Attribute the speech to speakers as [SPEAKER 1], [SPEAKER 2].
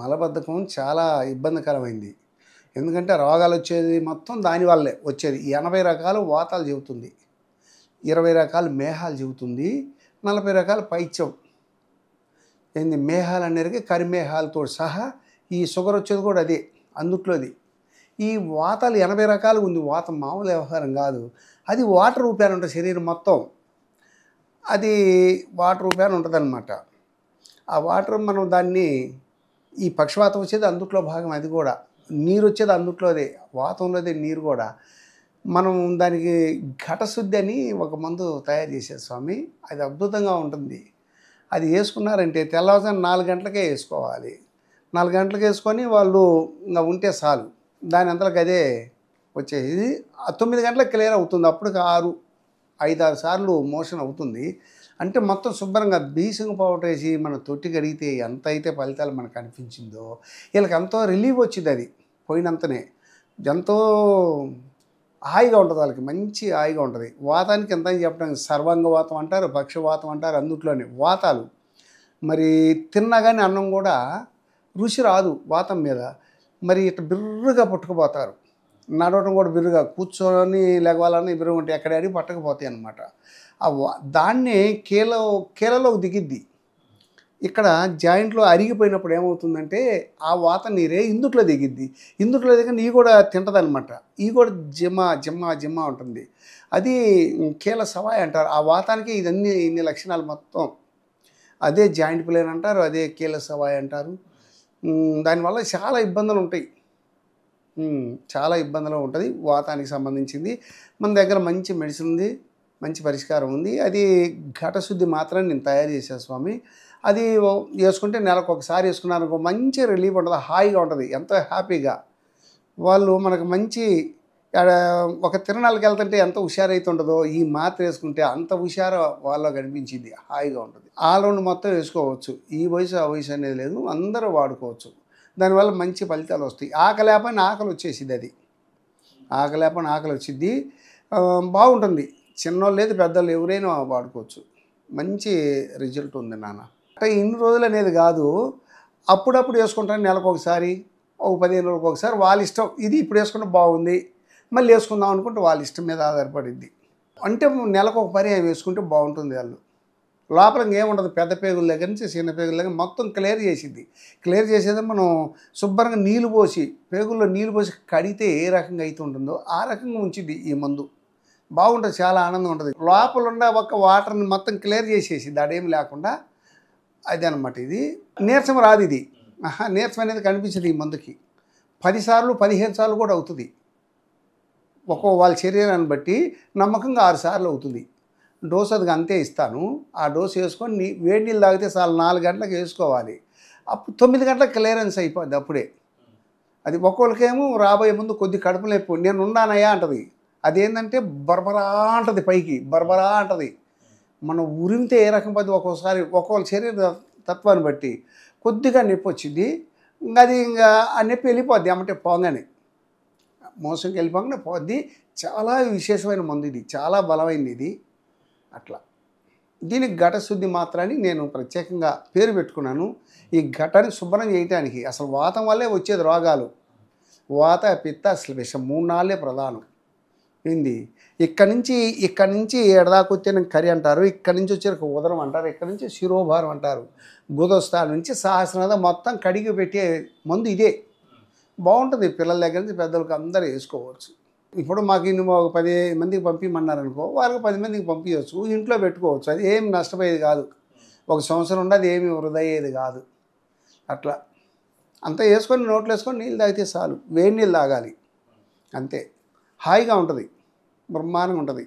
[SPEAKER 1] మలబద్ధకం చాలా ఇబ్బందికరమైంది. ఎందుకంటే రోగాలొచ్చేది మొత్తం దానివల్లే వచ్చేది. 80 రకాల వాతాలు చెబుతుంది. 20 రకాల మేహాలు చెబుతుంది. 40 రకాల పైత్యం. ఏంది మేహాలనేటికి కరిమేహాలతో సహా ఈ షుగర్ వచ్చేది కూడా అదే. అందుట్లోది. ఈ వాతాలు 80 రకాలుగా ఉంది. వాతం మామూలు వ్యవహారం కాదు. అది వాటర్ రూపాన ఉంటుంది శరీరం మొత్తం. అది వాటర్ రూపాన ఉంటుందన్నమాట. ఆ వాటర్ మనం దాన్ని ఈ పక్షవాతం వచ్చేది అందుట్లో భాగం అది కూడా. నీరు వచ్చేది అందుట్లోదే. వాతంలోదే నీరు కూడా. మనం దానికి ఘటశుద్ధి అని ఒక మందు తయారు చేశారు స్వామి. అది అద్భుతంగా ఉంటుంది. అది వేసుకున్నారంటే తెల్లవారుజామున 4 గంటలకే వేసుకోవాలి. 4 గంటలకు వేసుకొని వాళ్ళు ఇంకా ఉంటే చాలు. దాని అంతలకు అదే వచ్చేది. 9 గంటలకు క్లియర్ అవుతుంది. అప్పటికి 5-6 సార్లు మోషన్ అవుతుంది. అంటే మొత్తం శుభ్రంగా బ్లీచింగ్ పౌడర్ వేసి మన తొట్టి కడిగితే ఎంత అయితే ఫలితాలు మనకు అనిపించిందో వీళ్ళకి ఎంతో రిలీఫ్ వచ్చింది. అది పోయినంతనే ఎంతో హాయిగా ఉంటుంది. వాళ్ళకి మంచి హాయిగా ఉంటుంది. వాతానికి ఎంత అని చెప్పడానికి సర్వాంగ వాతం అంటారు, పక్షవాతం అంటారు. అందుట్లోనే వాతాలు మరి తిన్నా కానీ అన్నం కూడా రుచి రాదు వాతం మీద. మరి ఇట్లా బిర్రుగా పట్టుకుపోతారు. నడవటం కూడా బిర్రుగా, కూర్చొని లెగవాలని బిర్రుగా ఉంటే ఎక్కడ అడిగి పట్టకపోతాయి అన్నమాట. దాన్ని కీలలోకి దిగిద్ది. ఇక్కడ జాయింట్లో అరిగిపోయినప్పుడు ఏమవుతుందంటే ఆ వాత నీరే ఇందుట్లో దిగిద్ది. ఇందుట్లో దిగి నీ కూడా తింటదనమాట. ఈ కూడా జిమ్మ ఉంటుంది. అది కీల సవాయి అంటారు. ఆ వాతానికి ఇన్ని లక్షణాలు మొత్తం. అదే జాయింట్ ప్లేన్ అంటారు, అదే కీల సవాయి అంటారు. దానివల్ల చాలా ఇబ్బందులు ఉంటాయి. చాలా ఇబ్బందులు ఉంటుంది వాతానికి సంబంధించింది. మన దగ్గర మంచి మెడిసిన్ ఉంది, మంచి పరిష్కారం ఉంది. అది ఘటశుద్ధి మాత్రం నేను తయారు చేశాను స్వామి. అది వేసుకుంటే నెలకు ఒకసారి వేసుకున్నారనుకో మంచి రిలీఫ్ ఉంటుంది, హాయిగా ఉంటుంది, ఎంతో హ్యాపీగా. వాళ్ళు మనకు మంచి ఒక తిరణాలకు వెళ్తుంటే ఎంత హుషారైతుంటుందో ఈ మాత్ర వేసుకుంటే అంత హుషారు వాళ్ళలో కనిపించింది, హాయిగా ఉంటుంది. ఆల్రౌండ్ మొత్తం వేసుకోవచ్చు. ఈ వయసు ఆ వయసు అనేది లేదు, అందరూ వాడుకోవచ్చు. దానివల్ల మంచి ఫలితాలు వస్తాయి. ఆకలేపని ఆకలి వచ్చేసిద్ది. అది ఆకలేపని ఆకలి వచ్చిద్ది, బాగుంటుంది. చిన్నోళ్ళు లేదు పెద్దోళ్ళు ఎవరైనా వాడుకోవచ్చు. మంచి రిజల్ట్ ఉంది నాన్న. అంటే ఇన్ని రోజులు అనేది కాదు, అప్పుడప్పుడు వేసుకుంటాను. నెలకు ఒకసారి, ఒక 15 రోజులకు ఒకసారి. వాళ్ళ ఇష్టం. ఇది ఇప్పుడు వేసుకుంటే బాగుంది, మళ్ళీ వేసుకుందాం అనుకుంటే వాళ్ళ ఇష్టం మీద ఆధారపడిద్ది. అంటే నెలకు ఒక పర్యాయం వేసుకుంటే బాగుంటుంది. వాళ్ళు లోపల ఏముండదు. పెద్ద పేగుల దగ్గర నుంచి చిన్న పేగుల దగ్గర మొత్తం క్లియర్ చేసిద్ది. క్లియర్ చేసేది మనం శుభ్రంగా నీళ్ళు పోసి, పేగుల్లో నీళ్ళు పోసి కడిగితే ఏ రకంగా అయితే ఉంటుందో ఆ రకంగా ఉంచిద్ది ఈ మందు. బాగుంటుంది, చాలా ఆనందం ఉంటుంది. లోపల ఉన్న ఒక వాటర్ని మొత్తం క్లియర్ చేసేసిద్ది, అదేం లేకుండా. అది అనమాట. ఇది నీరసం రాదు. ఇది నీరసం అనేది కనిపించదు ఈ మందుకి. 10 సార్లు 15 సార్లు కూడా అవుతుంది. వాళ్ళ శరీరాన్ని బట్టి నమ్మకంగా 6 సార్లు అవుతుంది. డోసు అది అంతే ఇస్తాను. ఆ డోసు వేసుకొని వేడి నీళ్ళు తాగితే చాలు. 4 గంటలకు వేసుకోవాలి. అప్పుడు 9 గంటలకు క్లియరెన్స్ అయిపోద్ది అప్పుడే. అది ఒక్కొక్కరికేమో రాబోయే ముందు కొద్ది కడుపు నొప్పి, నేను ఉన్నానయ్యా అంటది. అదేంటంటే బరబరా అంటది, పైకి బరబరా అంటది. మనం ఉరిమితే ఏ రకం పద్ధతి ఒక్కోసారి ఒక్కొక్క శరీర తత్వాన్ని బట్టి కొద్దిగా నొప్పి వచ్చింది. అది ఇంకా ఆ నొప్పి వెళ్ళిపోద్ది ఏమంటే పోగానే, మోసంకి వెళ్ళిపోగానే పోద్ది. చాలా విశేషమైన మందు ఇది, చాలా బలమైనది ఇది. అట్లా దీనికి ఘటశుద్ధి మాత్రాన్ని నేను ప్రత్యేకంగా పేరు పెట్టుకున్నాను. ఈ ఘటాన్ని శుభ్రం చేయటానికి. అసలు వాతం వల్లే వచ్చేది రోగాలు. వాత పిత్త అసలు విషం 3-4 ప్రధానం. ఏంది ఇక్కడి నుంచి ఎడదాకా వచ్చే కరి అంటారు, ఇక్కడి నుంచి వచ్చే ఉదరం అంటారు, ఇక్కడి నుంచి శిరోభారం అంటారు. గుదస్థాల నుంచి సహస్రనాథ మొత్తం కడిగి పెట్టే మందు ఇదే. బాగుంటుంది. పిల్లల దగ్గర నుంచి పెద్దలకు అందరూ వేసుకోవచ్చు. ఇప్పుడు మాకు ఒక 10 మందికి పంపించమన్నారనుకో, వాళ్ళకి 10 మందికి పంపించవచ్చు. ఇంట్లో పెట్టుకోవచ్చు. అది ఏం నష్టపోయేది కాదు. 1 సంవత్సరం ఉండదు, ఏమి వృధా అయ్యేది కాదు. అట్లా అంతా వేసుకొని నోట్లో వేసుకొని నీళ్ళు తాగితే చాలు. వేడి నీళ్ళు తాగాలి అంతే. హాయిగా ఉంటుంది, బ్రహ్మాండంగా ఉంటుంది.